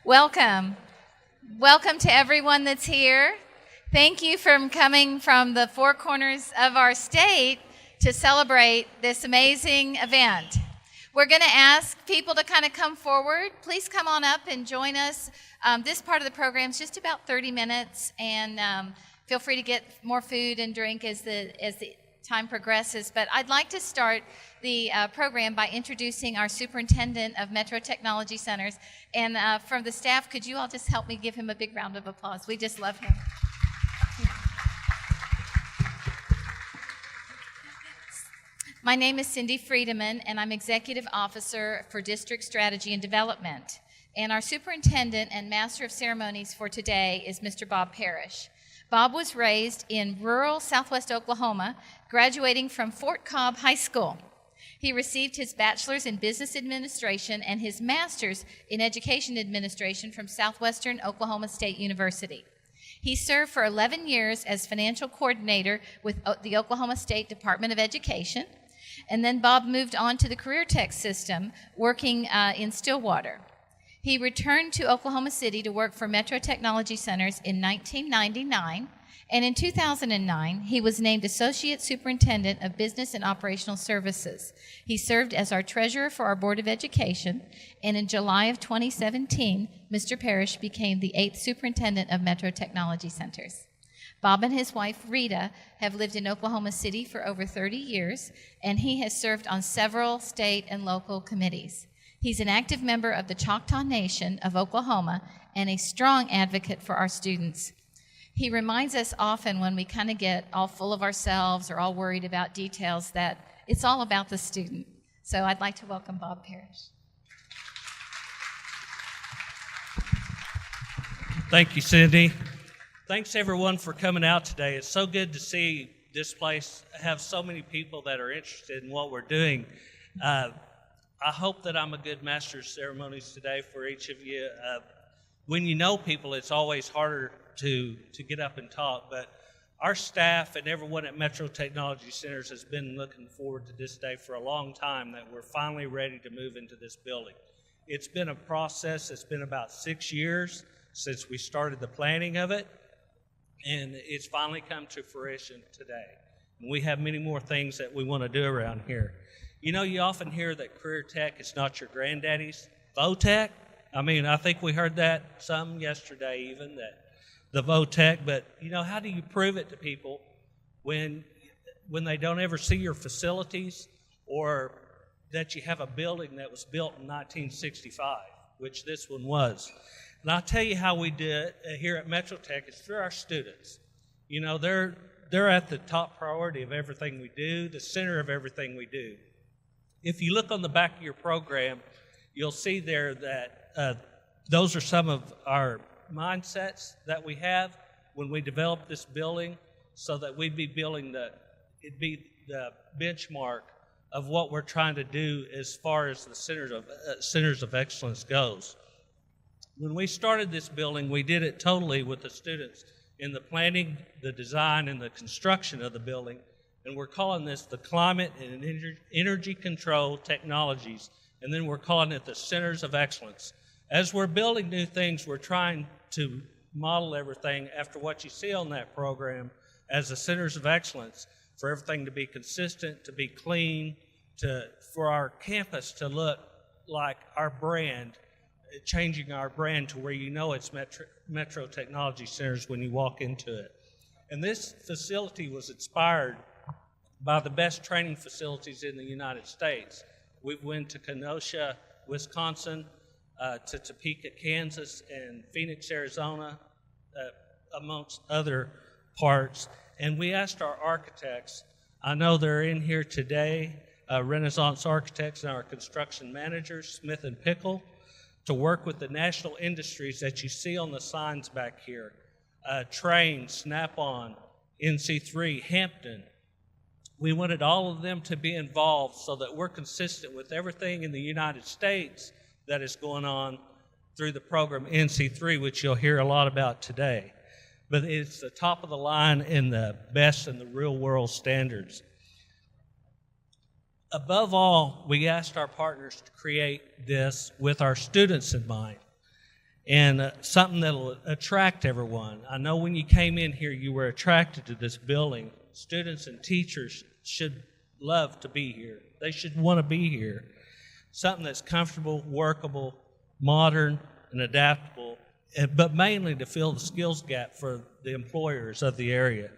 Welcome. Welcome to everyone that's here. Thank you for coming from the four corners of our state to celebrate this amazing event. We're going to ask people to kind of come forward. Please come on up and join us. This part of the program is just about 30 minutes, and feel free to get more food and drink as the time progresses. But I'd like to start the program by introducing our Superintendent of Metro Technology Centers. And from the staff, could you all just help me give him a big round of applause? We just love him. My name is Cindy Friedemann, and I'm Executive Officer for District Strategy and Development. And our Superintendent and Master of Ceremonies for today is Mr. Bob Parrish. Bob was raised in rural southwest Oklahoma, graduating from Fort Cobb High School. He received his bachelor's in business administration and his master's in education administration from Southwestern Oklahoma State University. He served for 11 years as financial coordinator with the Oklahoma State Department of Education, and then Bob moved on to the career tech system, working in Stillwater. He returned to Oklahoma City to work for Metro Technology Centers in 1999, and in 2009, he was named Associate Superintendent of Business and Operational Services. He served as our treasurer for our Board of Education, and in July of 2017, Mr. Parrish became the 8th Superintendent of Metro Technology Centers. Bob and his wife, Rita, have lived in Oklahoma City for over 30 years, and he has served on several state and local committees. He's an active member of the Choctaw Nation of Oklahoma and a strong advocate for our students. He reminds us often when we kind of get all full of ourselves or all worried about details that it's all about the student. So I'd like to welcome Bob Parrish. Thank you, Cindy. Thanks, everyone, for coming out today. It's so good to see this place have so many people that are interested in what we're doing. I hope that I'm a good master of ceremonies today for each of you. When you know people, it's always harder to get up and talk, but our staff and everyone at Metro Technology Centers has been looking forward to this day for a long time, that we're finally ready to move into this building. It's been a process. It's been about 6 years since we started the planning of it, and it's finally come to fruition today. And we have many more things that we want to do around here. You know, you often hear that career tech is not your granddaddy's. Vo-tech, I think we heard that some yesterday even, that the vo-tech, but you know, how do you prove it to people when they don't ever see your facilities, or that you have a building that was built in 1965, which this one was? And I'll tell you how we do it here at Metro Tech. It's through our students. You know, they're at the top priority of everything we do, the center of everything we do. If you look on the back of your program, you'll see there that those are some of our mindsets that we have when we developed this building, so that we'd be building it'd be the benchmark of what we're trying to do as far as the centers of excellence goes. When we started this building, we did it totally with the students in the planning, the design, and the construction of the building. And we're calling this the Climate and Energy Control Technologies, and then we're calling it the Centers of Excellence. As we're building new things, we're trying to model everything after what you see on that program as the Centers of Excellence, for everything to be consistent, to be clean, for our campus to look like our brand, changing our brand to where you know it's Metro Technology Centers when you walk into it. And this facility was inspired by the best training facilities in the United States. We went to Kenosha, Wisconsin, to Topeka, Kansas, and Phoenix, Arizona, amongst other parts. And we asked our architects, I know they're in here today, Renaissance Architects and our construction managers, Smith and Pickle, to work with the national industries that you see on the signs back here. Train, Snap-on, NC3, Hampton. We wanted all of them to be involved so that we're consistent with everything in the United States that is going on through the program NC3, which you'll hear a lot about today. But it's the top of the line and the best in the real world standards. Above all, we asked our partners to create this with our students in mind. and something that'll attract everyone. I know when you came in here, you were attracted to this building. Students and teachers should love to be here. They should want to be here. Something that's comfortable, workable, modern, and adaptable, but mainly to fill the skills gap for the employers of the area.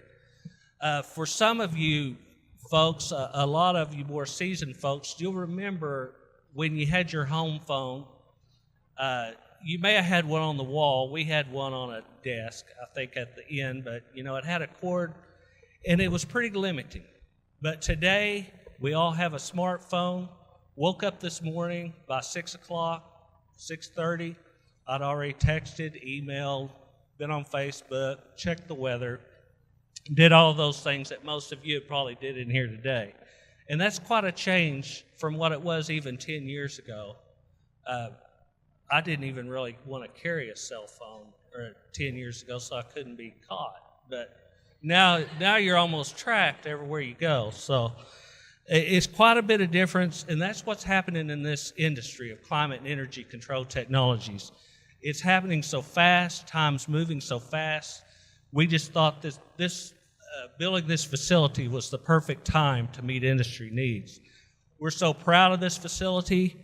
For some of you folks, a lot of you more seasoned folks, you'll remember when you had your home phone. You may have had one on the wall. We had one on a desk, I think, at the end, but it had a cord, and it was pretty limiting. But today, we all have a smartphone. Woke up this morning by 6 o'clock, 6:30. I'd already texted, emailed, been on Facebook, checked the weather, did all those things that most of you probably did in here today. And that's quite a change from what it was even 10 years ago. I didn't even really want to carry a cell phone 10 years ago, so I couldn't be caught. But now you're almost tracked everywhere you go. So it's quite a bit of difference, and that's what's happening in this industry of climate and energy control technologies. It's happening so fast, time's moving so fast. We just thought building this facility was the perfect time to meet industry needs. We're so proud of this facility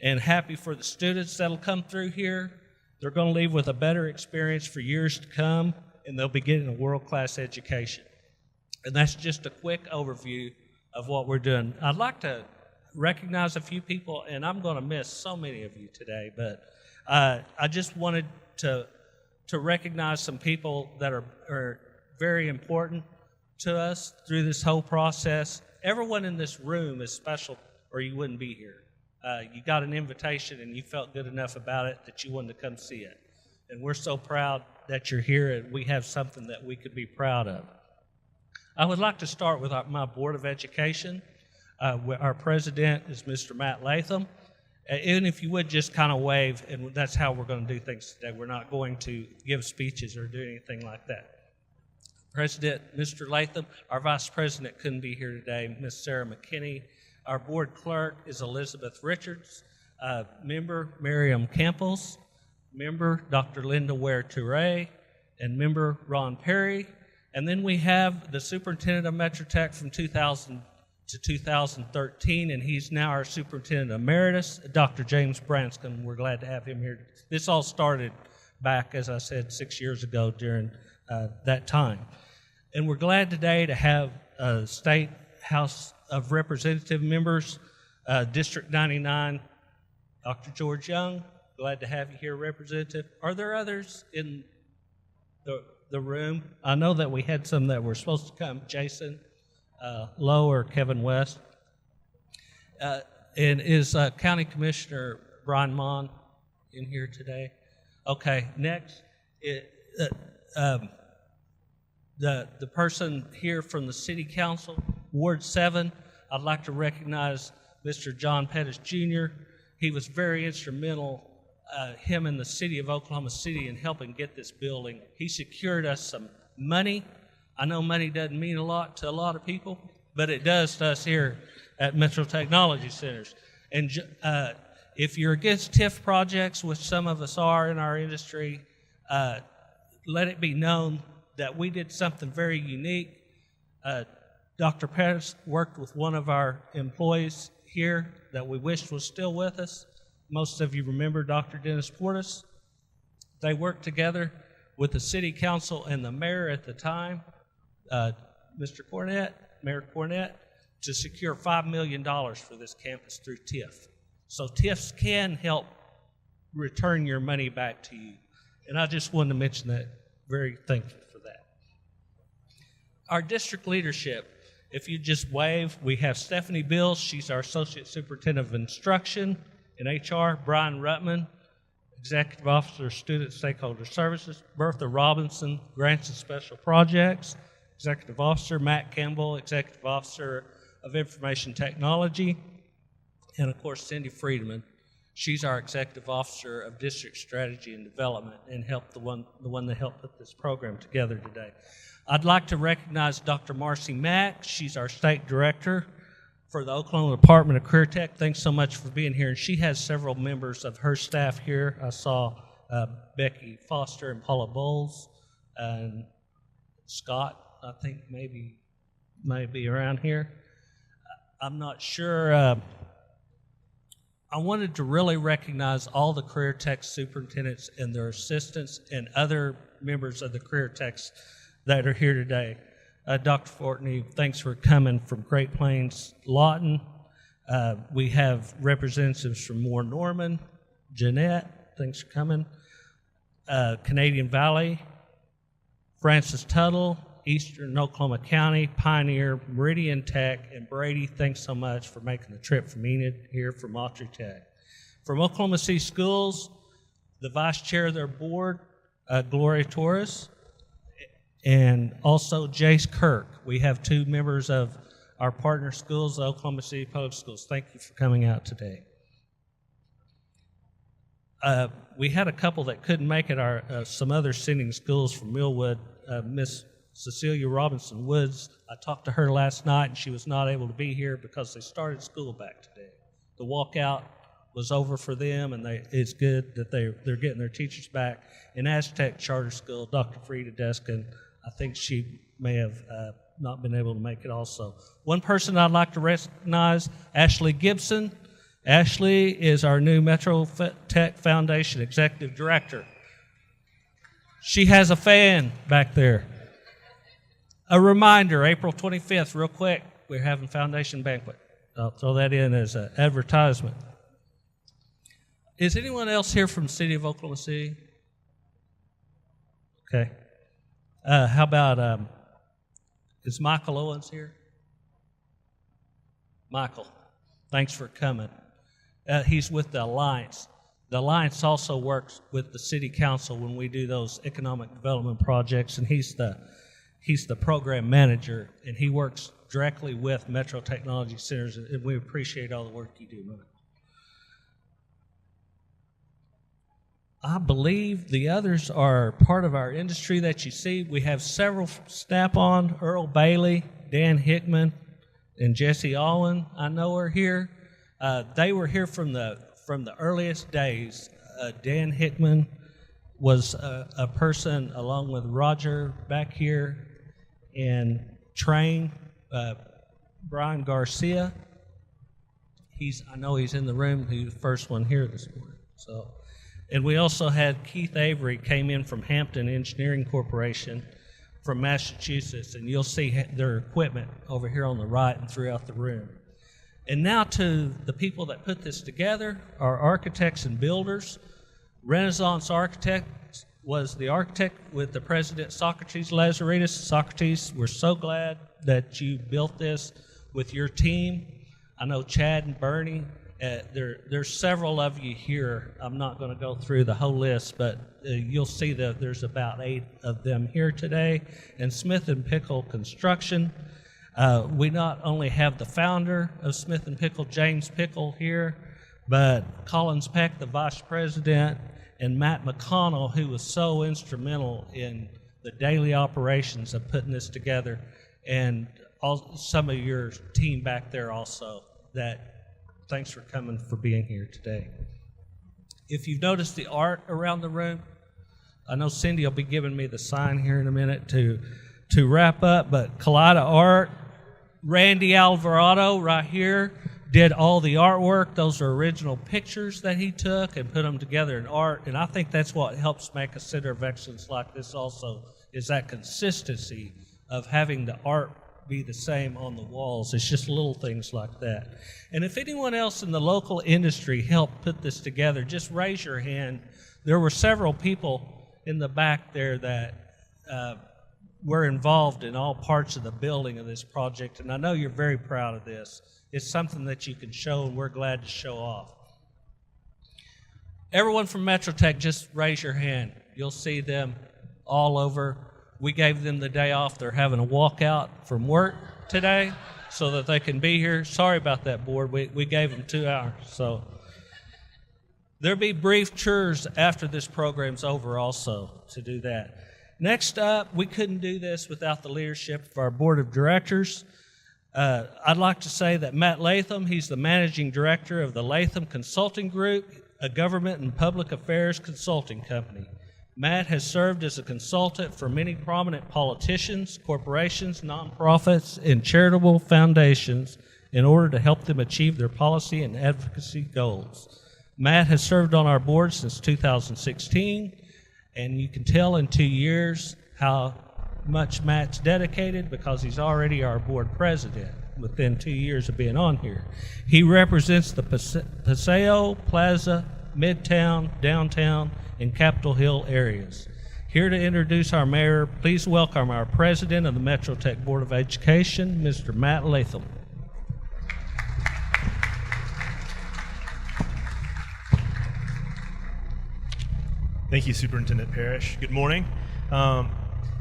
and happy for the students that'll come through here. They're going to leave with a better experience for years to come, and they'll be getting a world-class education. And that's just a quick overview of what we're doing. I'd like to recognize a few people, and I'm going to miss so many of you today, but I just wanted to recognize some people that are very important to us through this whole process. Everyone in this room is special, or you wouldn't be here. You got an invitation and you felt good enough about it that you wanted to come see it. And we're so proud that you're here, and we have something that we could be proud of. I would like to start with my Board of Education. Our president is Mr. Matt Latham. And if you would just kind of wave, and that's how we're going to do things today. We're not going to give speeches or do anything like that. President, Mr. Latham. Our Vice President couldn't be here today, Ms. Sarah McKinney. Our Board Clerk is Elizabeth Richards. Member Miriam Campos. Member Dr. Linda Ware-Touré. And Member Ron Perry. And then we have the Superintendent of Metro Tech from 2000 to 2013, and he's now our Superintendent Emeritus, Dr. James Branscombe. We're glad to have him here. This all started back, as I said, 6 years ago during that time. And we're glad today to have State House of Representative members, District 99, Dr. George Young. Glad to have you here, Representative. Are there others in the room? I know that we had some that were supposed to come. Jason Lowe or Kevin West. And is County Commissioner Brian Mon in here today? Okay, next, the person here from the City Council, Ward 7, I'd like to recognize Mr. John Pettis Jr. He was very instrumental, him and the City of Oklahoma City, in helping get this building. He secured us some money. I know money doesn't mean a lot to a lot of people, but it does to us here at Metro Technology Centers. And if you're against TIF projects, which some of us are in our industry, let it be known that we did something very unique. Dr. Parrish worked with one of our employees here that we wished was still with us. Most of you remember Dr. Dennis Portis. They worked together with the City Council and the mayor at the time, Mayor Cornett, to secure $5 million for this campus through TIF. So TIFs can help return your money back to you. And I just wanted to mention that. Very thankful for that. Our district leadership, if you just wave, we have Stephanie Bills. She's our Associate Superintendent of Instruction in HR. Brian Ruttman, Executive Officer of Student Stakeholder Services. Bertha Robinson, Grants and Special Projects. Executive Officer. Matt Campbell, Executive Officer of Information Technology. And of course, Cindy Friedman. She's our Executive Officer of District Strategy and Development, and helped the one that helped put this program together today. I'd like to recognize Dr. Marci Mack. She's our State Director for the Oklahoma Department of Career Tech. Thanks so much for being here. And she has several members of her staff here. I saw Becky Foster and Paula Bowles, and Scott, I think maybe around here. I'm not sure. I wanted to really recognize all the career tech superintendents and their assistants and other members of the career techs that are here today. Dr. Fortney, thanks for coming from Great Plains, Lawton. We have representatives from Moore Norman, Jeanette, thanks for coming. Canadian Valley, Francis Tuttle, Eastern Oklahoma County, Pioneer, Meridian Tech, and Brady, thanks so much for making the trip from Enid here from Autry Tech. From Oklahoma City Schools, the vice chair of their board, Gloria Torres, and also Jace Kirk. We have two members of our partner schools, the Oklahoma City Public Schools. Thank you for coming out today. We had a couple that couldn't make it, some other sending schools from Millwood. Miss Cecilia Robinson Woods, I talked to her last night, and she was not able to be here because they started school back today. The walkout was over for them, and it's good that they're getting their teachers back. In Aztec Charter School, Dr. Frida Deskin, I think she may have not been able to make it also. One person I'd like to recognize, Ashley Gibson. Ashley is our new Metro Tech Foundation Executive Director. She has a fan back there. A reminder, April 25th, real quick, we're having Foundation Banquet. I'll throw that in as an advertisement. Is anyone else here from the city of Oklahoma City? Okay. How about, is Michael Owens here? Michael, thanks for coming. He's with the Alliance. The Alliance also works with the city council when we do those economic development projects, and he's the program manager, and he works directly with Metro Technology Centers, and we appreciate all the work you do, Michael. I believe the others are part of our industry that you see. We have several Snap-on, Earl Bailey, Dan Hickman, and Jesse Alwyn, I know are here. They were here from the earliest days. Dan Hickman was a person along with Roger back here, and Train, Brian Garcia. I know he's in the room. He was the first one here this morning. And we also had Keith Avery came in from Hampton Engineering Corporation from Massachusetts, and you'll see their equipment over here on the right and throughout the room. And now to the people that put this together, our architects and builders. Renaissance Architects was the architect with the president, Socrates Lazaridis. Socrates, we're so glad that you built this with your team. I know Chad and Bernie. There's several of you here. I'm not going to go through the whole list, but you'll see that there's about 8 of them here today. And Smith & Pickle Construction. We not only have the founder of Smith & Pickle, James Pickle, here, but Collins Peck, the vice president, and Matt McConnell, who was so instrumental in the daily operations of putting this together, and some of your team back there also. Thanks for coming, for being here today. If you've noticed the art around the room, I know Cindy will be giving me the sign here in a minute to wrap up, but Kaleida Art, Randy Alvarado right here did all the artwork. Those are original pictures that he took and put them together in art, and I think that's what helps make a center of excellence like this also, is that consistency of having the art be the same on the walls. It's just little things like that. And if anyone else in the local industry helped put this together, just raise your hand. There were several people in the back there that were involved in all parts of the building of this project, and I know you're very proud of this. It's something that you can show, and we're glad to show off. Everyone from Metro Tech, just raise your hand. You'll see them all over. We gave them the day off. They're having a walkout from work today so that they can be here. Sorry about that, board. We gave them 2 hours. So there'll be brief tours after this program's over also to do that. Next up, we couldn't do this without the leadership of our board of directors. I'd like to say that Matt Latham, he's the managing director of the Latham Consulting Group. a government and public affairs consulting company. Matt has served as a consultant for many prominent politicians, corporations, nonprofits, and charitable foundations in order to help them achieve their policy and advocacy goals. Matt has served on our board since 2016, and you can tell in 2 years how much Matt's dedicated because he's already our board president within 2 years of being on here. He represents the Paseo, Plaza, Midtown, Downtown, and Capitol Hill areas. Here to introduce our mayor, please welcome our president of the Metro Tech Board of Education, Mr. Matt Latham. Thank you, Superintendent Parrish. Good morning.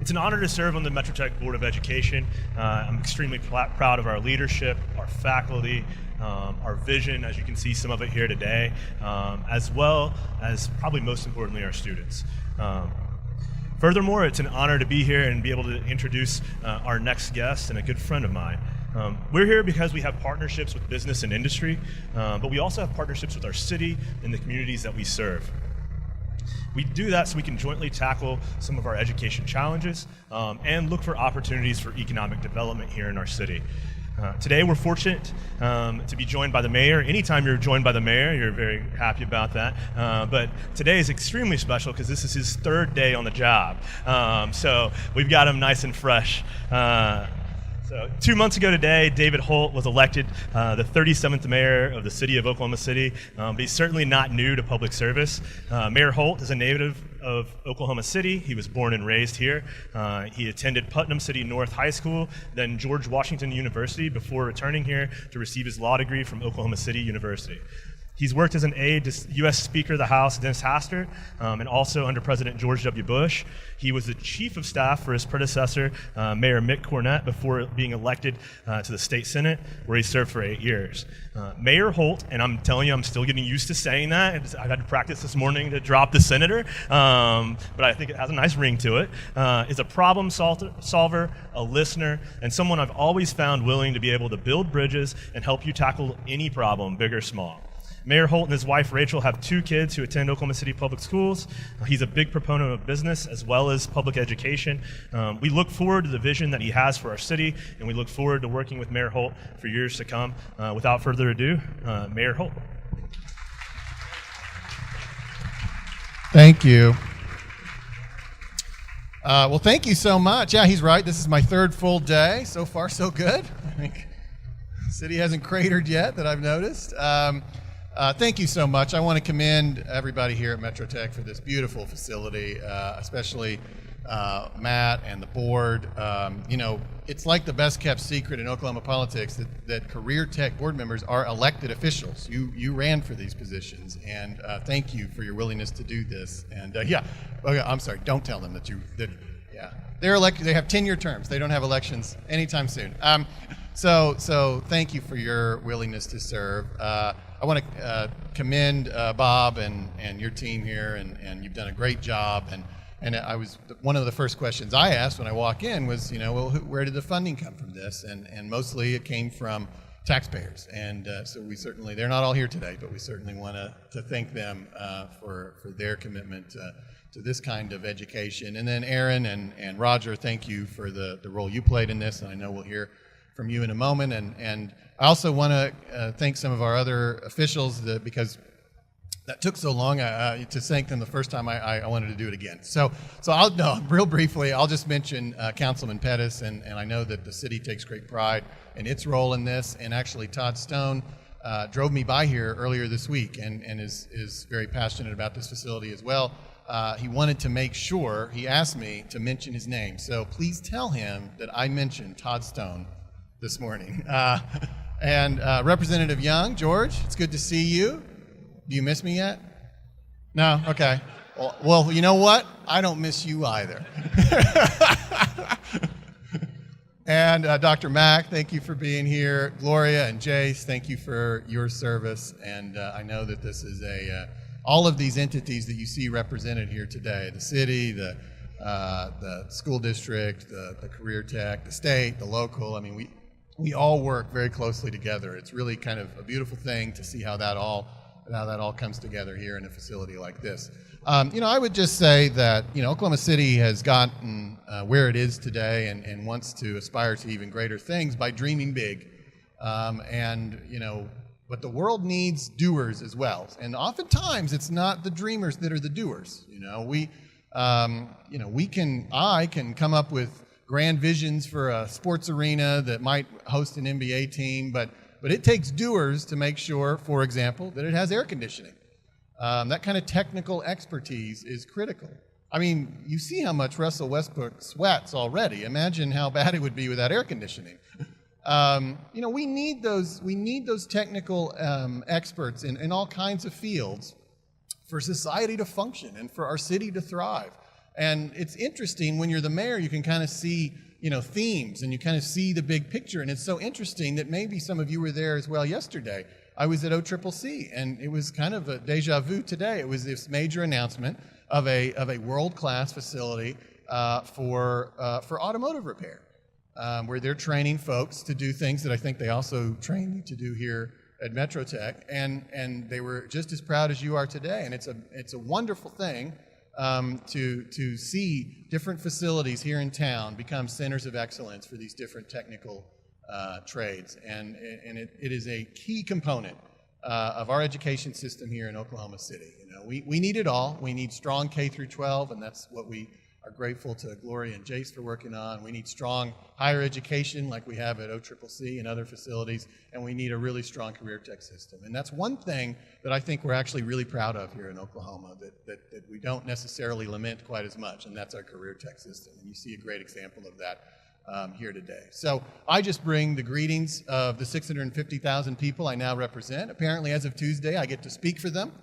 It's an honor to serve on the Metro Tech Board of Education. I'm extremely proud of our leadership, our faculty, our vision, as you can see some of it here today, as well as probably most importantly our students. Furthermore, it's an honor to be here and be able to introduce our next guest and a good friend of mine. We're here because we have partnerships with business and industry, but we also have partnerships with our city and the communities that we serve. We do that so we can jointly tackle some of our education challenges and look for opportunities for economic development here in our city. Today we're fortunate to be joined by the mayor. Anytime you're joined by the mayor, you're very happy about that. But today is extremely special because this is his third day on the job. So we've got him nice and fresh. So 2 months ago today, David Holt was elected the 37th mayor of the city of Oklahoma City, but he's certainly not new to public service. Mayor Holt is a native of Oklahoma City. He was born and raised here. He attended Putnam City North High School, then George Washington University before returning here to receive his law degree from Oklahoma City University. He's worked as an aide to U.S. Speaker of the House, Dennis Hastert, and also under President George W. Bush. He was the chief of staff for his predecessor, Mayor Mick Cornett, before being elected to the state senate, where he served for 8 years. Mayor Holt, and I'm telling you, I'm still getting used to saying that. I've had to practice this morning to drop the senator, but I think it has a nice ring to it, is a problem solver, a listener, and someone I've always found willing to be able to build bridges and help you tackle any problem, big or small. Mayor Holt and his wife Rachel have 2 kids who attend Oklahoma City Public Schools. He's a big proponent of business as well as public education. We look forward to the vision that he has for our city, and we look forward to working with Mayor Holt for years to come. Without further ado, Mayor Holt. Thank you. Well, thank you so much. Yeah, he's right. This is my 3rd full day. So far, so good. I think the city hasn't cratered yet that I've noticed. Thank you so much. I want to commend everybody here at Metro Tech for this beautiful facility, especially Matt and the board. You know, it's like the best kept secret in Oklahoma politics that career tech board members are elected officials. You ran for these positions, and thank you for your willingness to do this. And yeah, okay, I'm sorry, don't tell them yeah. They're elected, they have 10-year terms. They don't have elections anytime soon. So thank you for your willingness to serve. I want to commend Bob and your team here, and you've done a great job. And one of the first questions I asked when I walk in was, you know, well, where did the funding come from this? And mostly it came from taxpayers. And so we certainly, they're not all here today, but we certainly want to thank them for their commitment to this kind of education. And then Aaron and Roger, thank you for the role you played in this, and I know we'll hear from you in a moment. And I also want to thank some of our other officials because that took so long to thank them the first time. I wanted to do it again. So real briefly, I'll just mention Councilman Pettis, and I know that the city takes great pride in its role in this. And actually, Todd Stone drove me by here earlier this week and is very passionate about this facility as well. He wanted to make sure, he asked me to mention his name. So please tell him that I mentioned Todd Stone this morning. And Representative Young, George, it's good to see you. Do you miss me yet? No? Okay. Well, you know what? I don't miss you either. And Dr. Mack, thank you for being here. Gloria and Jace, thank you for your service. And I know that this is all of these entities that you see represented here today, the city, the school district, the career tech, the state, the local, I mean, we all work very closely together. It's really kind of a beautiful thing to see how that all how that all comes together here in a facility like this. I would just say that, Oklahoma City has gotten where it is today and wants to aspire to even greater things by dreaming big. But the world needs doers as well. And oftentimes it's not the dreamers that are the doers. I can come up with grand visions for a sports arena that might host an NBA team, but it takes doers to make sure, for example, that it has air conditioning. That kind of technical expertise is critical. I mean, you see how much Russell Westbrook sweats already. Imagine how bad it would be without air conditioning. We need those technical experts in all kinds of fields for society to function and for our city to thrive. And it's interesting when you're the mayor, you can kind of see, themes, and you kind of see the big picture. And it's so interesting that maybe some of you were there as well yesterday. I was at OCCC, and it was kind of a deja vu today. It was this major announcement of a world-class facility for automotive repair, where they're training folks to do things that I think they also train you to do here at Metro Tech, and they were just as proud as you are today. And it's a wonderful thing to see different facilities here in town become centers of excellence for these different technical trades, and it is a key component of our education system here in Oklahoma City. We need it all. We need strong K through 12, and that's what we are grateful to Gloria and Jace for working on. We need strong higher education like we have at OCCC and other facilities, and we need a really strong career tech system. And that's one thing that I think we're actually really proud of here in Oklahoma that we don't necessarily lament quite as much, and that's our career tech system. And you see a great example of that here today. So I just bring the greetings of the 650,000 people I now represent. Apparently, as of Tuesday, I get to speak for them.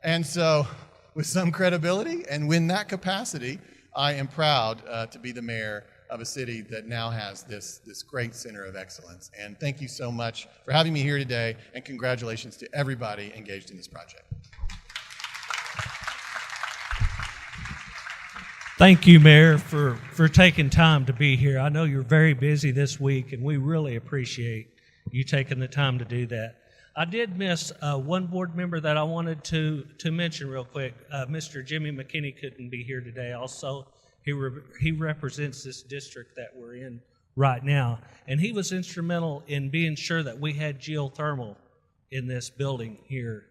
And so with some credibility and in that capacity, I am proud to be the mayor of a city that now has this great center of excellence. And thank you so much for having me here today, and congratulations to everybody engaged in this project. Thank you, Mayor, for taking time to be here. I know you're very busy this week, and we really appreciate you taking the time to do that. I did miss one board member that I wanted to mention real quick. Mr. Jimmy McKinney couldn't be here today. Also, he represents this district that we're in right now, and he was instrumental in being sure that we had geothermal in this building here.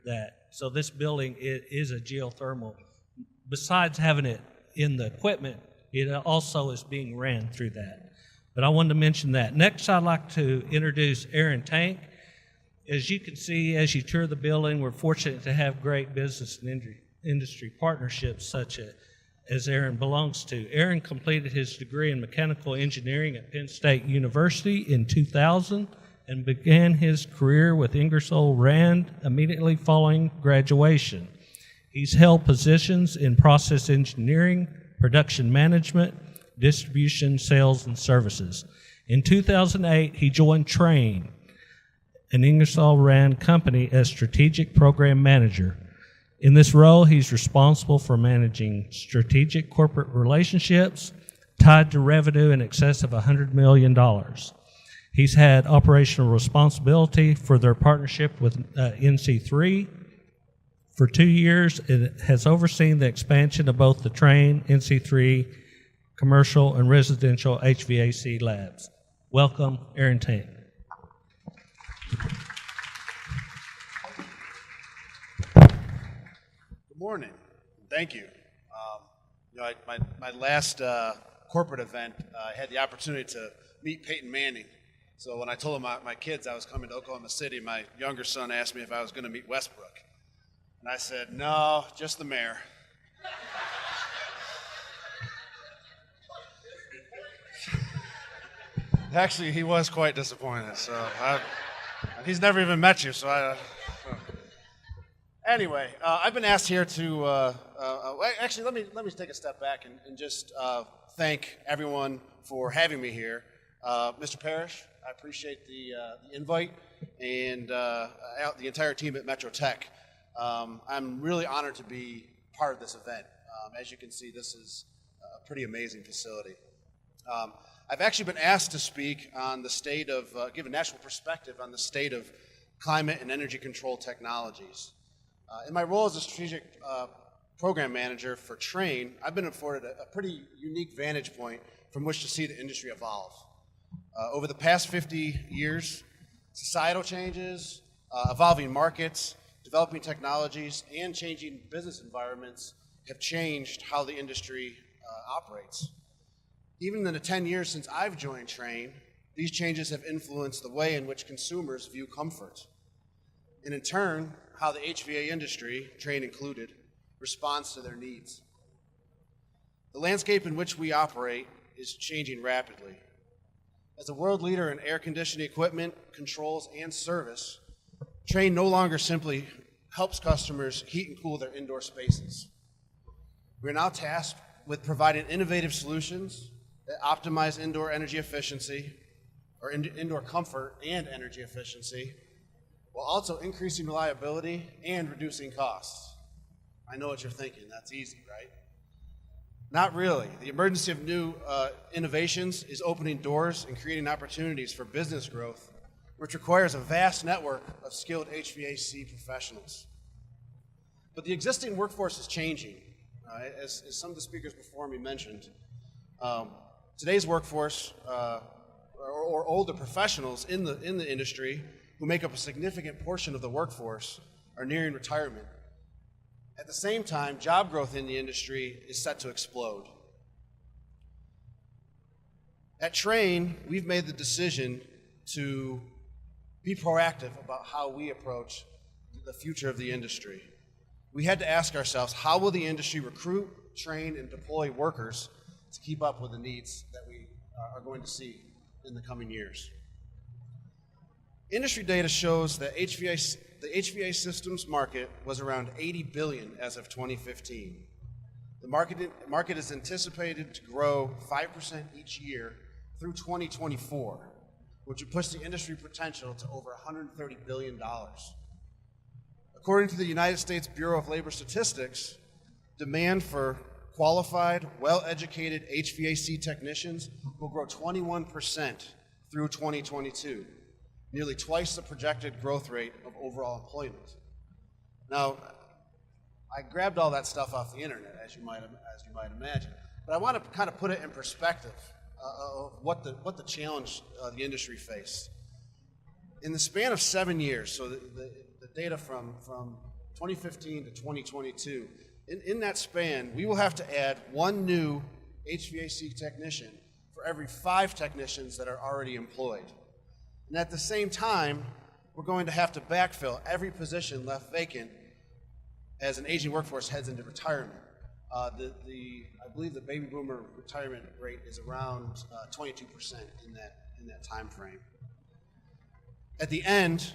So this building is a geothermal. Besides having it in the equipment, it also is being ran through that. But I wanted to mention that. Next, I'd like to introduce Aaron Tanck. As you can see, as you tour the building, we're fortunate to have great business and industry partnerships such as Aaron belongs to. Aaron completed his degree in mechanical engineering at Penn State University in 2000 and began his career with Ingersoll Rand immediately following graduation. He's held positions in process engineering, production management, distribution, sales, and services. In 2008, he joined Train, an Ingersoll Rand company, as strategic program manager. In this role, he's responsible for managing strategic corporate relationships tied to revenue in excess of $100 million. He's had operational responsibility for their partnership with NC3 for 2 years. It has overseen the expansion of both the Train, NC3, commercial, and residential HVAC labs. Welcome, Aaron Tanck. Good morning. Thank you. My last corporate event, I had the opportunity to meet Peyton Manning. So when I told my kids I was coming to Oklahoma City, my younger son asked me if I was going to meet Westbrook. And I said, no, just the mayor. Actually, he was quite disappointed. So he's never even met you, so Anyway, I've been asked here to, actually, let me take a step back and just thank everyone for having me here. Mr. Parrish, I appreciate the invite, and the entire team at Metro Tech. I'm really honored to be part of this event. As you can see, this is a pretty amazing facility. I've actually been asked to speak on the state of, give a national perspective on the state of climate and energy control technologies. In my role as a strategic program manager for Train, I've been afforded a pretty unique vantage point from which to see the industry evolve. Over the past 50 years, societal changes, evolving markets, developing technologies, and changing business environments have changed how the industry operates. Even in the 10 years since I've joined Train, these changes have influenced the way in which consumers view comfort, and in turn, how the HVA industry, Train included, responds to their needs. The landscape in which we operate is changing rapidly. As a world leader in air conditioning equipment, controls, and service, Train no longer simply helps customers heat and cool their indoor spaces. We are now tasked with providing innovative solutions that optimize indoor energy efficiency, or indoor comfort and energy efficiency, while also increasing reliability and reducing costs. I know what you're thinking, that's easy, right? Not really. The emergence of new innovations is opening doors and creating opportunities for business growth, which requires a vast network of skilled HVAC professionals. But the existing workforce is changing. As some of the speakers before me mentioned, today's workforce, or older professionals in the industry who make up a significant portion of the workforce, are nearing retirement. At the same time, job growth in the industry is set to explode. At Train, we've made the decision to be proactive about how we approach the future of the industry. We had to ask ourselves, how will the industry recruit, train, and deploy workers to keep up with the needs that we are going to see in the coming years? Industry data shows that the HVAC systems market was around $80 billion as of 2015. The market is anticipated to grow 5% each year through 2024, which would push the industry potential to over $130 billion. According to the United States Bureau of Labor Statistics, demand for qualified, well-educated HVAC technicians will grow 21% through 2022, nearly twice the projected growth rate of overall employment. Now, I grabbed all that stuff off the internet, as you might imagine, but I want to kind of put it in perspective of what the challenge the industry faced. In the span of 7 years, so the data from 2015 to 2022, in that span, we will have to add one new HVAC technician for every 5 technicians that are already employed. And at the same time, we're going to have to backfill every position left vacant as an aging workforce heads into retirement. I believe the baby boomer retirement rate is around 22% in that time frame. At the end,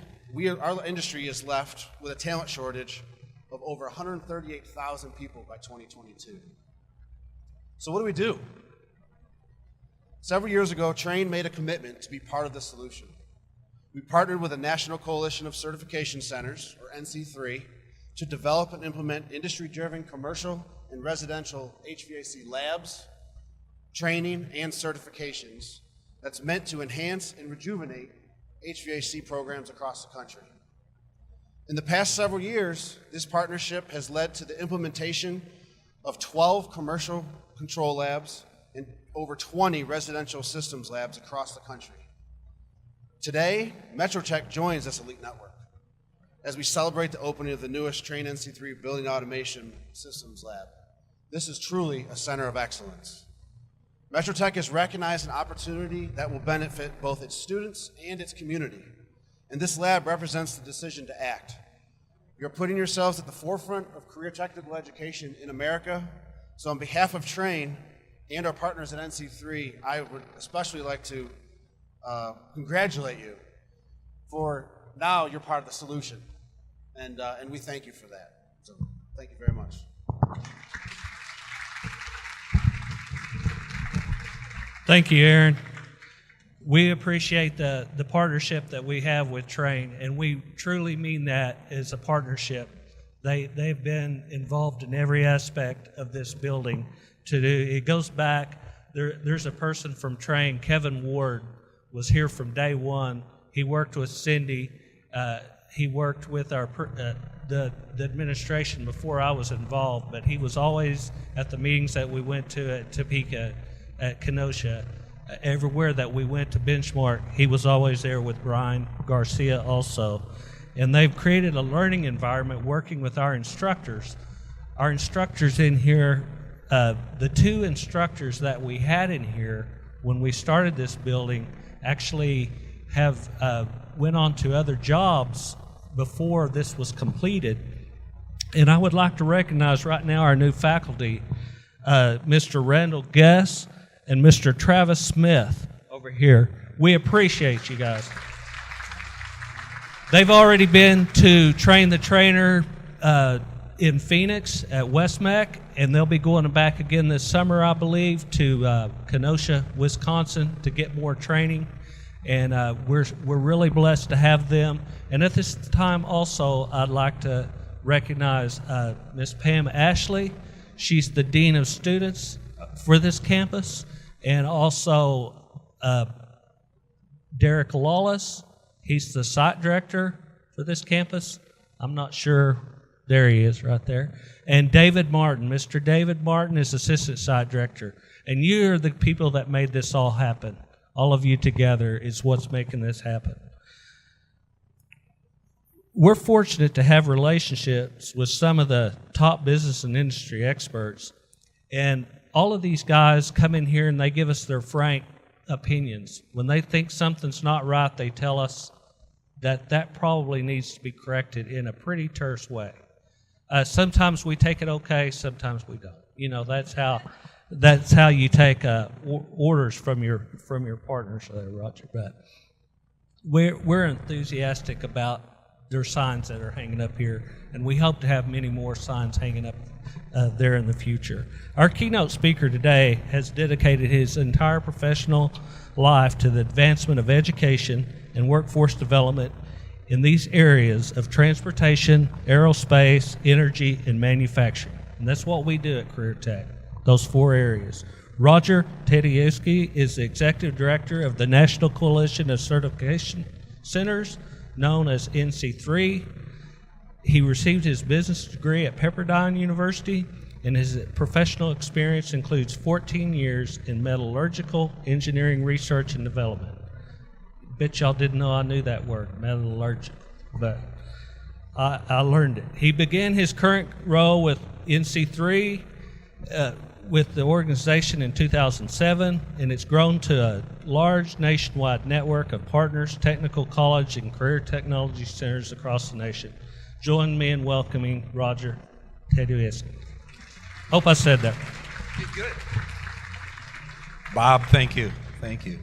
our industry is left with a talent shortage of over 138,000 people by 2022. So what do we do? Several years ago, Train made a commitment to be part of the solution. We partnered with a National Coalition of Certification Centers, or NC3, to develop and implement industry-driven commercial and residential HVAC labs, training, and certifications that's meant to enhance and rejuvenate HVAC programs across the country. In the past several years, this partnership has led to the implementation of 12 commercial control labs and over 20 residential systems labs across the country. Today, MetroTech joins this elite network as we celebrate the opening of the newest Train NC3 Building Automation Systems Lab. This is truly a center of excellence. MetroTech has recognized an opportunity that will benefit both its students and its community, and this lab represents the decision to act. You're putting yourselves at the forefront of career technical education in America, so on behalf of Train and our partners at NC3, I would especially like to congratulate you for now you're part of the solution, and we thank you for that. So thank you very much. Thank you, Aaron. We appreciate the partnership that we have with Train, and we truly mean that as a partnership. They've been involved in every aspect of this building. It goes back, there's a person from Train, Kevin Ward, was here from day one. He worked with Cindy. he worked with the administration before I was involved, but he was always at the meetings that we went to at Topeka, at Kenosha, everywhere that we went to benchmark, he was always there with Brian Garcia also. And they've created a learning environment working with our instructors. Our instructors in here, the two instructors that we had in here when we started this building actually have went on to other jobs before this was completed. And I would like to recognize right now our new faculty, Mr. Randall Guess and Mr. Travis Smith over here. We appreciate you guys. They've already been to train the trainer in Phoenix at Mack, and they'll be going back again this summer, I believe, to Kenosha, Wisconsin, to get more training. And we're really blessed to have them. And at this time also, I'd like to recognize Miss Pam Ashley. She's the Dean of Students for this campus. And also Derek Lawless. He's the site director for this campus. I'm not sure. There he is right there. And David Martin. Mr. David Martin is assistant site director. And you're the people that made this all happen. All of you together is what's making this happen. We're fortunate to have relationships with some of the top business and industry experts. And all of these guys come in here and they give us their frank opinions. When they think something's not right, they tell us that probably needs to be corrected in a pretty terse way. Sometimes we take it okay, sometimes we don't. You know, that's how you take orders from your partners there, Roger. But we're enthusiastic about their signs that are hanging up here, and we hope to have many more signs hanging up there in the future. Our keynote speaker today has dedicated his entire professional life to the advancement of education and workforce development in these areas of transportation, aerospace, energy, and manufacturing. And that's what we do at Career Tech, those four areas. Roger Tadajewski is the Executive Director of the National Coalition of Certification Centers, known as NC3. He received his business degree at Pepperdine University, and his professional experience includes 14 years in metallurgical engineering research and development. Bet y'all didn't know I knew that word, metallurgical, but I learned it. He began his current role with NC3 with the organization in 2007, and it's grown to a large nationwide network of partners, technical college, and career technology centers across the nation. Join me in welcoming Roger Tadajewski. Hope I said that. Good. Bob, thank you. Thank you.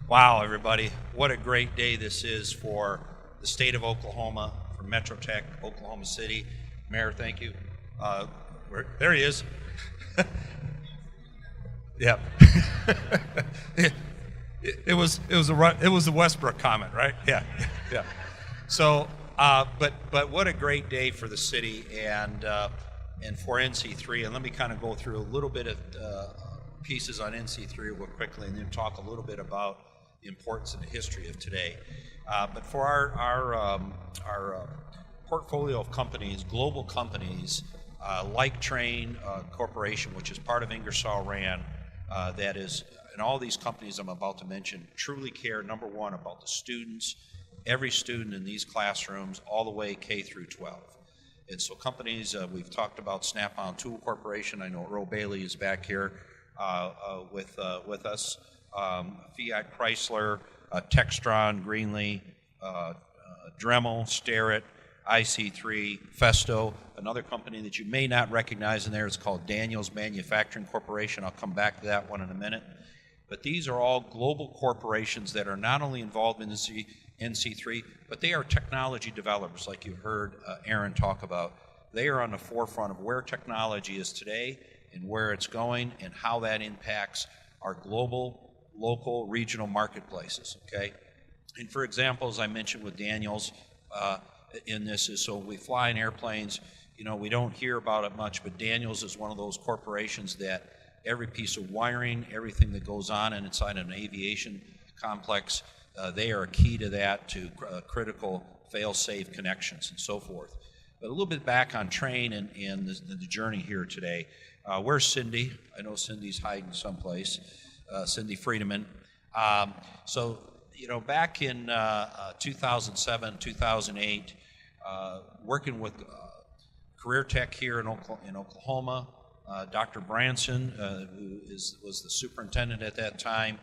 Wow, everybody. What a great day this is for the state of Oklahoma, for Metro Tech, Oklahoma City. Mayor, thank you. There he is. Yep. It was a Westbrook comment, right? Yeah. So, but what a great day for the city and for NC3. And let me kind of go through a little bit of pieces on NC3 real quickly, and then talk a little bit about the importance and the history of today. But for our portfolio of companies, global companies, like Train Corporation, which is part of Ingersoll Rand, that is, and all these companies I'm about to mention truly care, number one, about the students, every student in these classrooms, all the way K through 12. And so companies, we've talked about Snap-on Tool Corporation. I know Earl Bailey is back here with us. Hvac, Chrysler, Textron, Greenlee, Dremel, Starrett, IC3, Festo. Another company that you may not recognize in there is called Daniels Manufacturing Corporation. I'll come back to that one in a minute. But these are all global corporations that are not only involved in the NC3, but they are technology developers, like you heard Aaron talk about. They are on the forefront of where technology is today and where it's going and how that impacts our global, local, regional marketplaces, okay? And for example, as I mentioned with Daniels, in this is, so we fly in airplanes, you know, we don't hear about it much, but Daniels is one of those corporations that every piece of wiring, everything that goes on inside an aviation complex, they are key to that, to critical fail-safe connections and so forth. But a little bit back on train and the journey here today. Where's Cindy? I know Cindy's hiding someplace. Cindy Friedemann. So, back in 2007, 2008, working with Career Tech here in Oklahoma, Dr. Branson, who was the superintendent at that time,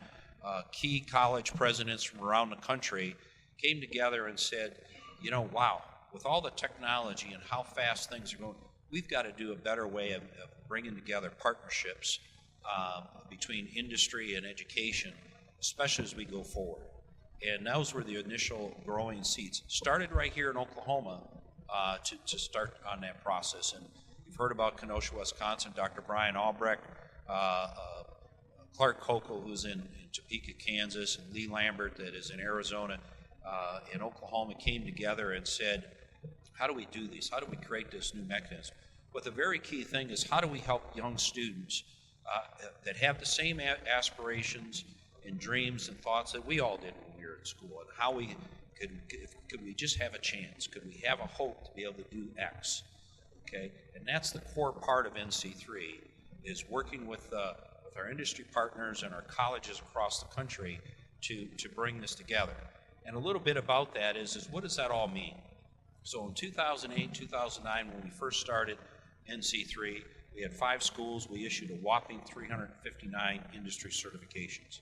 key college presidents from around the country came together and said, wow, with all the technology and how fast things are going, we've got to do a better way of bringing together partnerships between industry and education, especially as we go forward. And those were the initial growing seeds. Started right here in Oklahoma to start on that process. And you've heard about Kenosha, Wisconsin, Dr. Brian Albrecht, Clark Kokel, who's in Topeka, Kansas, and Lee Lambert, that is in Arizona, in Oklahoma, came together and said, how do we do these? How do we create this new mechanism? But the very key thing is, how do we help young students that have the same aspirations and dreams and thoughts that we all did when we were in school, and how we could we just have a chance? Could we have a hope to be able to do X? Okay, and that's the core part of NC3, is working with our industry partners and our colleges across the country to bring this together. And a little bit about that is what does that all mean? So in 2008, 2009, when we first started NC3, we had 5 schools. We issued a whopping 359 industry certifications.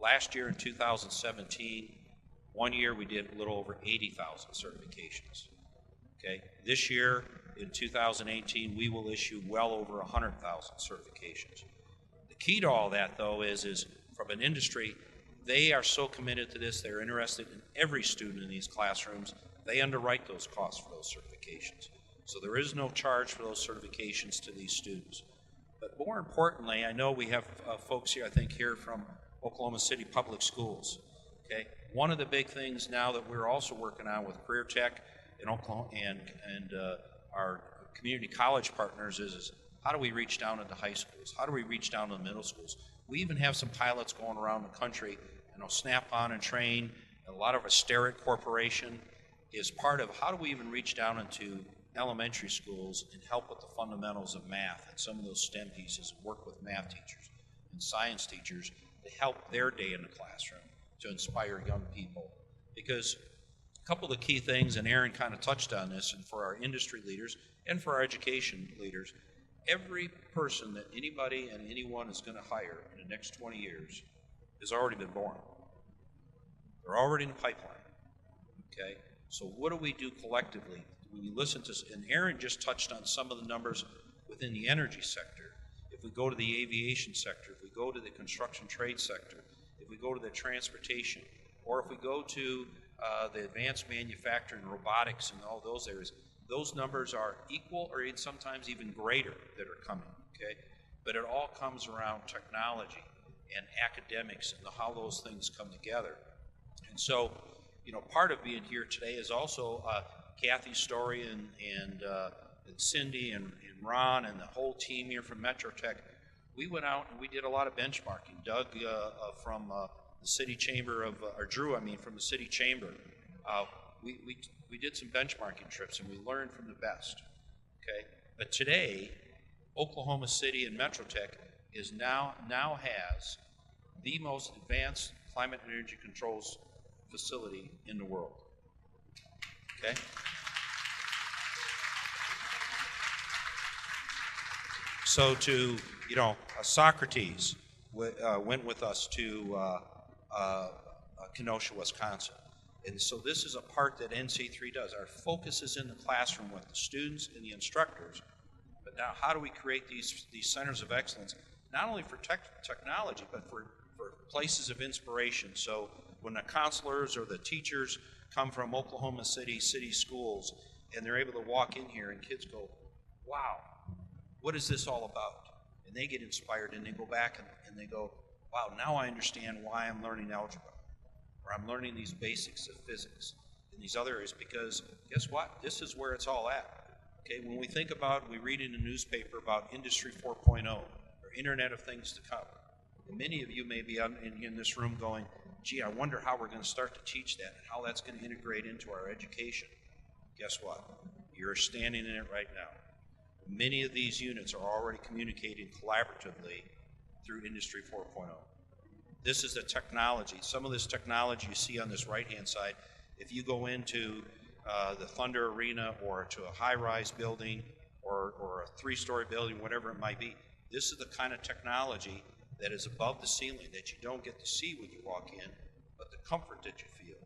Last year in 2017, 1 year we did a little over 80,000 certifications. Okay, this year in 2018, we will issue well over 100,000 certifications. The key to all that, though, is from an industry, they are so committed to this. They're interested in every student in these classrooms. They underwrite those costs for those certifications. So there is no charge for those certifications to these students. But more importantly, I know we have folks here, I think, here from Oklahoma City Public Schools. Okay, one of the big things now that we're also working on with Career Tech in Oklahoma and our community college partners is how do we reach down into high schools? How do we reach down to the middle schools? We even have some pilots going around the country. Snap-on and Train, a lot of Asteric Corporation is part of how do we even reach down into elementary schools and help with the fundamentals of math and some of those STEM pieces, and work with math teachers and science teachers to help their day in the classroom to inspire young people. Because a couple of the key things, and Aaron kind of touched on this, and for our industry leaders and for our education leaders, every person that anybody and anyone is going to hire in the next 20 years has already been born. They're already in the pipeline. Okay? So what do we do collectively? When you listen to, and Aaron just touched on some of the numbers within the energy sector. If we go to the aviation sector, if we go to the construction trade sector, if we go to the transportation, or if we go to the advanced manufacturing, robotics, and all those areas, those numbers are equal or sometimes even greater that are coming, okay? But it all comes around technology and academics and how those things come together. And so, part of being here today is also Kathy's story and Cindy and Ron and the whole team here from Metro Tech. We went out and we did a lot of benchmarking. Doug from the city chamber Drew, from the city chamber. We did some benchmarking trips and we learned from the best. Okay, but today, Oklahoma City and Metro Tech is now has the most advanced climate and energy controls facility in the world. Okay. So Socrates went with us to Kenosha, Wisconsin. And so this is a part that NC3 does. Our focus is in the classroom with the students and the instructors. But now how do we create these centers of excellence, not only for technology, but for places of inspiration? So when the counselors or the teachers come from Oklahoma City schools and they're able to walk in here and kids go, wow, what is this all about? And they get inspired and they go back and they go, wow, now I understand why I'm learning algebra, or I'm learning these basics of physics in these other areas, because guess what? This is where it's all at. Okay, when we think about, we read in the newspaper about Industry 4.0 or Internet of Things to come. And many of you may be in this room going, gee, I wonder how we're going to start to teach that and how that's going to integrate into our education. Guess what? You're standing in it right now. Many of these units are already communicating collaboratively through Industry 4.0. This is the technology. Some of this technology you see on this right-hand side, if you go into the Thunder Arena or to a high-rise building or a three-story building, whatever it might be, this is the kind of technology that is above the ceiling that you don't get to see when you walk in, but the comfort that you feel.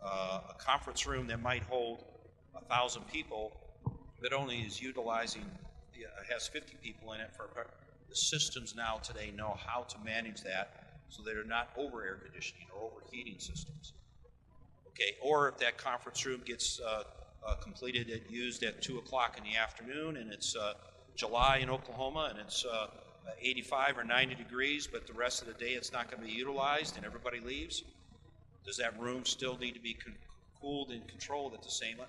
A conference room that might hold 1,000 people, but only is utilizing, has 50 people in it. The systems now today know how to manage that so that they're not over air conditioning or overheating systems. Okay, or if that conference room gets completed and used at 2 o'clock in the afternoon and it's July in Oklahoma and it's 85 or 90 degrees, but the rest of the day it's not going to be utilized and everybody leaves, does that room still need to be cooled and controlled at the same time?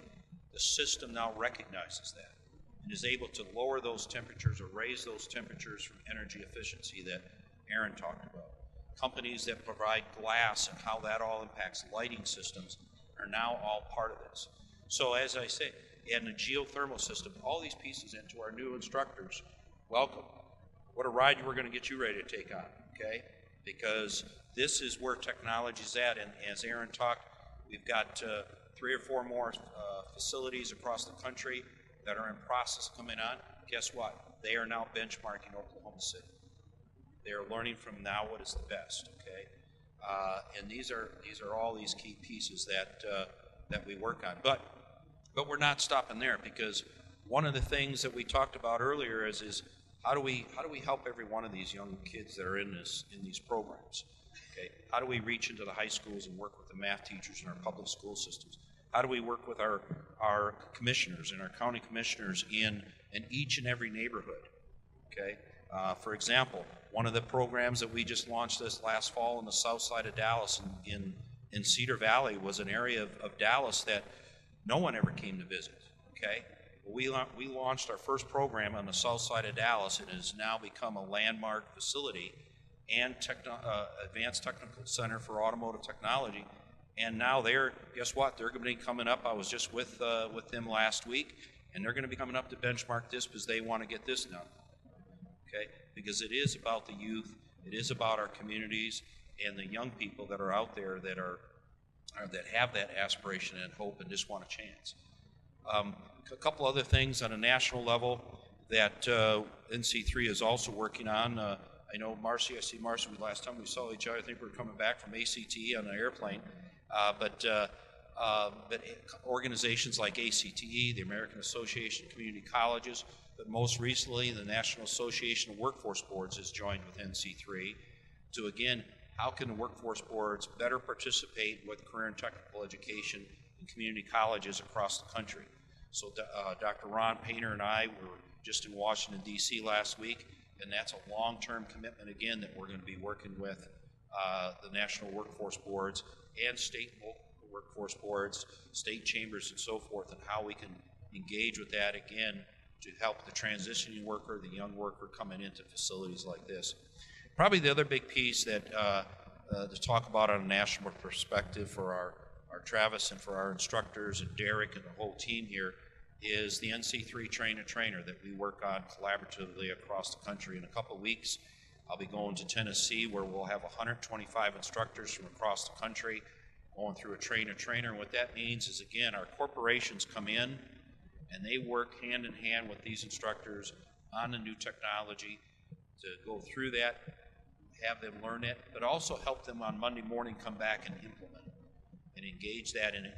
The system now recognizes that and is able to lower those temperatures or raise those temperatures from energy efficiency that Aaron talked about. Companies that provide glass and how that all impacts lighting systems are now all part of this. So as I say, and the geothermal system, all these pieces into our new instructors, welcome. What a ride we're going to get you ready to take on, okay? Because this is where technology's at, and as Aaron talked, we've got 3 or 4 more facilities across the country that are in process of coming on. Guess what? They are now benchmarking Oklahoma City. They are learning from now what is the best, okay? And these are all these key pieces that we work on. But we're not stopping there, because one of the things that we talked about earlier is how do we help every one of these young kids that are in these programs? Okay, how do we reach into the high schools and work with the math teachers in our public school systems? How do we work with our commissioners and our county commissioners in each and every neighborhood? Okay, for example, one of the programs that we just launched this last fall in the south side of Dallas in Cedar Valley was an area of Dallas that no one ever came to visit. Okay, we launched our first program on the south side of Dallas. It has now become a landmark facility and advanced technical center for automotive technology. And now guess what? They're going to be coming up. I was just with them last week, and they're going to be coming up to benchmark this because they want to get this done. Okay, because it is about the youth, it is about our communities and the young people that are out there that have that aspiration and hope and just want a chance. A couple other things on a national level that NC3 is also working on. I know Marci, I see Marci, last time we saw each other, I think we were coming back from ACT on an airplane. But organizations like ACTE, the American Association of Community Colleges, but most recently the National Association of Workforce Boards has joined with NC3 to, again, how can the workforce boards better participate with career and technical education in community colleges across the country. So Dr. Ron Painter and I were just in Washington, D.C. last week, and that's a long-term commitment, again, that we're going to be working with the national workforce boards and state and local workforce boards, state chambers, and so forth, and how we can engage with that, again, to help the transitioning worker, the young worker coming into facilities like this. Probably the other big piece that to talk about on a national perspective for our Travis and for our instructors and Derek and the whole team here is the NC3 Train-a-Trainer that we work on collaboratively across the country. In a couple of weeks, I'll be going to Tennessee, where we'll have 125 instructors from across the country going through a Train-a-Trainer. And what that means is, again, our corporations come in and they work hand in hand with these instructors on the new technology to go through that, have them learn it, but also help them on Monday morning come back and implement it and engage that and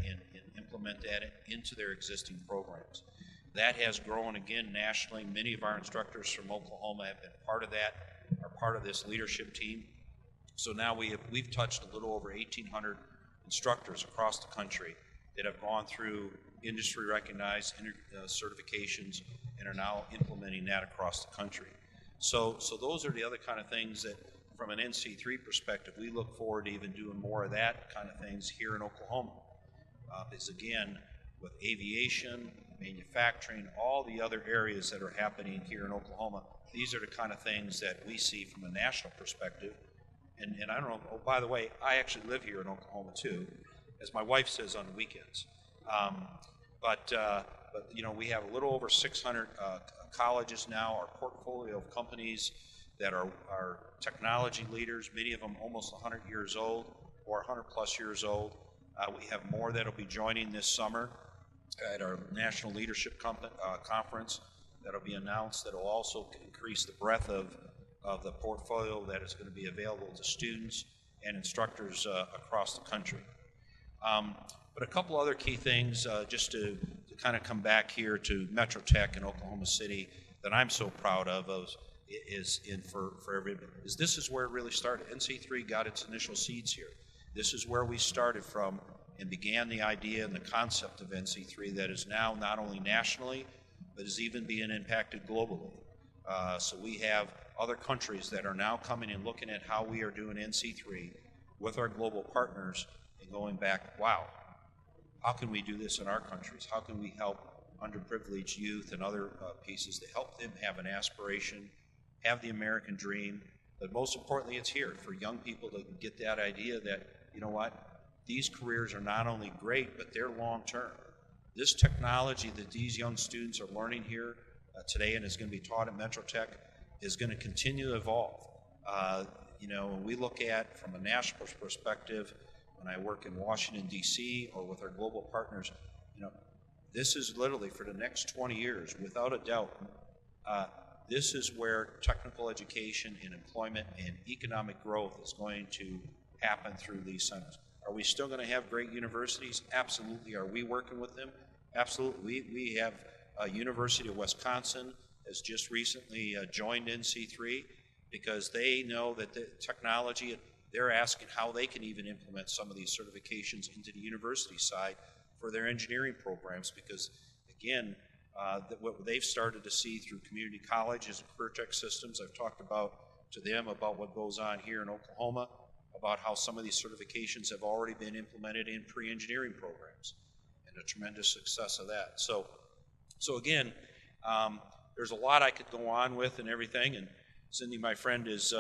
implement that into their existing programs. That has grown, again, nationally. Many of our instructors from Oklahoma have been part of that, are part of this leadership team. So now we've touched a little over 1,800 instructors across the country that have gone through industry recognized certifications and are now implementing that across the country. So those are the other kind of things that, from an NC3 perspective, we look forward to even doing more of that kind of things here in Oklahoma. Because again, with aviation, manufacturing, all the other areas that are happening here in Oklahoma, these are the kind of things that we see from a national perspective And I don't know, oh, by the way, I actually live here in Oklahoma too, as my wife says on the weekends. But you know, we have a little over 600 colleges now, our portfolio of companies that are technology leaders, many of them almost 100 years old or 100 plus years old. We have more that will be joining this summer at our National Leadership Conference that will be announced, that will also increase the breadth of the portfolio that is going to be available to students and instructors across the country. But a couple other key things, just to kind of come back here to Metro Tech in Oklahoma City that I'm so proud of for everybody, is this is where it really started. NC3 got its initial seeds here. This is where we started from and began the idea and the concept of NC3 that is now not only nationally, but is even being impacted globally. So we have other countries that are now coming and looking at how we are doing NC3 with our global partners and going back, wow, how can we do this in our countries? How can we help underprivileged youth and other pieces to help them have an aspiration, have the American dream, but most importantly, it's here for young people to get that idea that, you know what, these careers are not only great, but they're long-term. This technology that these young students are learning here today and is going to be taught at Metro Tech is going to continue to evolve. You know, when we look at, from a national perspective, when I work in Washington, D.C., or with our global partners, you know, this is literally for the next 20 years, without a doubt, this is where technical education and employment and economic growth is going to happen through these centers. Are we still going to have great universities? Absolutely. Are we working with them? Absolutely. We have University of Wisconsin has just recently joined NC3 because they know that the technology, they're asking how they can even implement some of these certifications into the university side for their engineering programs, because again, what they've started to see through community colleges and career tech systems, I've talked about to them about what goes on here in Oklahoma, about how some of these certifications have already been implemented in pre-engineering programs and the tremendous success of that. So again, there's a lot I could go on with and everything, and Cindy, my friend, is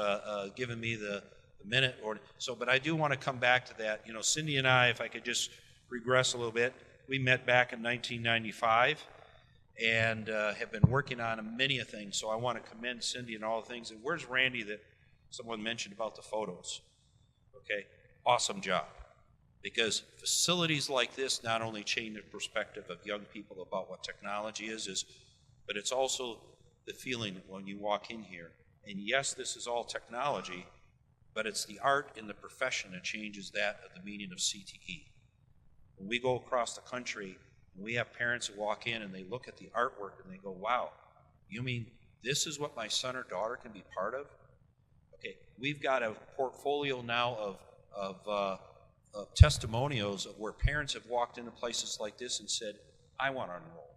giving me the minute or so, but I do want to come back to that. You know, Cindy and I, if I could just regress a little bit, we met back in 1995 and have been working on many a things, so I want to commend Cindy and all the things. And where's Randy that someone mentioned about the photos? Okay, awesome job. Because facilities like this not only change the perspective of young people about what technology is, but it's also the feeling when you walk in here. And yes, this is all technology, but it's the art in the profession that changes that of the meaning of CTE. When we go across the country, we have parents who walk in and they look at the artwork and they go, wow, you mean this is what my son or daughter can be part of? Okay, we've got a portfolio now of testimonials of where parents have walked into places like this and said, I want to enroll.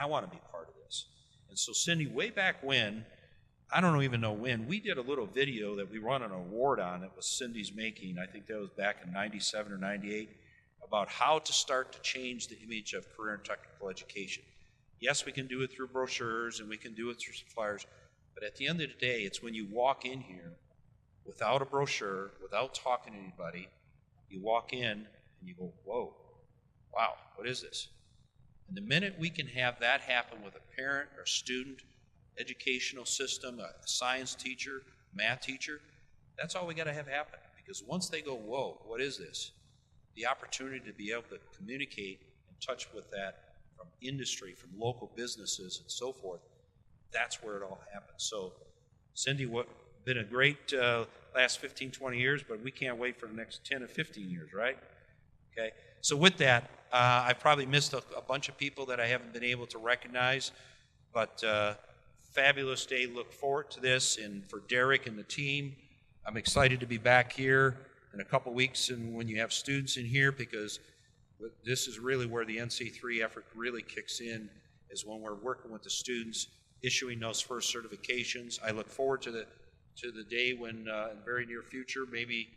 I want to be part of this. And so Cindy, way back when, I don't even know when, we did a little video that we won an award on. It was Cindy's making. I think that was back in 97 or 98, about how to start to change the image of career and technical education. Yes, we can do it through brochures and we can do it through some flyers, but at the end of the day, it's when you walk in here without a brochure, without talking to anybody, you walk in and you go, whoa, wow, what is this? And the minute we can have that happen with a parent or student, educational system, a science teacher, math teacher, that's all we got to have happen. Because once they go, whoa, what is this? The opportunity to be able to communicate and touch with that from industry, from local businesses and so forth, that's where it all happens. So, Cindy, what been a great last 15, 20 years, but we can't wait for the next 10 or 15 years, right? Okay. So with that, I've probably missed a bunch of people that I haven't been able to recognize, but fabulous day. Look forward to this. And for Derek and the team, I'm excited to be back here in a couple weeks and when you have students in here, because this is really where the NC3 effort really kicks in, is when we're working with the students, issuing those first certifications. I look forward to the day when, in the very near future, maybe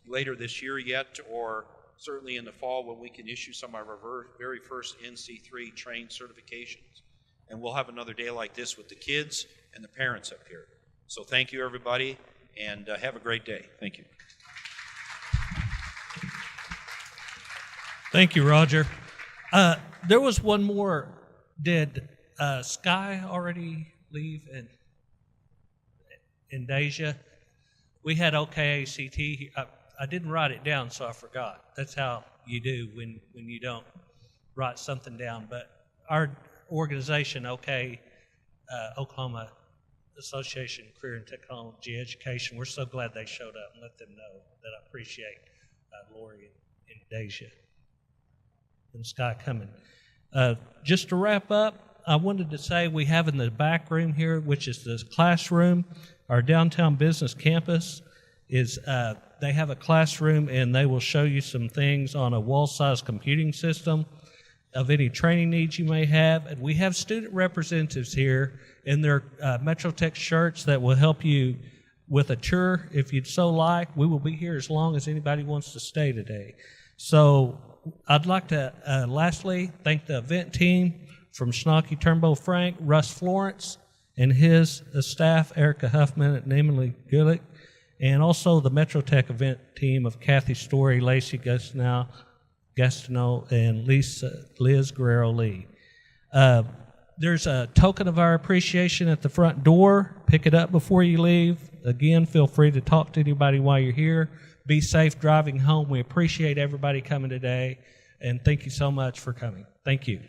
later this year yet, or certainly in the fall, when we can issue some of our very first NC3 trained certifications. And we'll have another day like this with the kids and the parents up here. So thank you, everybody. and have a great day. Thank you. Thank you, Roger. There was one more. Did Sky already leave in Deja? We had OKACT. I didn't write it down, so I forgot. That's how you do when you don't write something down. But our organization, Oklahoma Association of Career and Technology Education, we're so glad they showed up, and let them know that I appreciate Lori and Deja and Sky coming. Just to wrap up, I wanted to say we have in the back room here, which is the classroom, our downtown business campus, is they have a classroom, and they will show you some things on a wall-sized computing system of any training needs you may have. And we have student representatives here in their MetroTech shirts that will help you with a tour if you'd so like. We will be here as long as anybody wants to stay today. So I'd like to lastly thank the event team from Schnocky, Turnbow, Frank, Russ Florence, and his staff, Erica Huffman and Emily Gulick, and also the MetroTech event team of Kathy Story, Lacey Gastineau, and Liz Guerrero-Lee. There's a token of our appreciation at the front door. Pick it up before you leave. Again, feel free to talk to anybody while you're here. Be safe driving home. We appreciate everybody coming today, and thank you so much for coming. Thank you.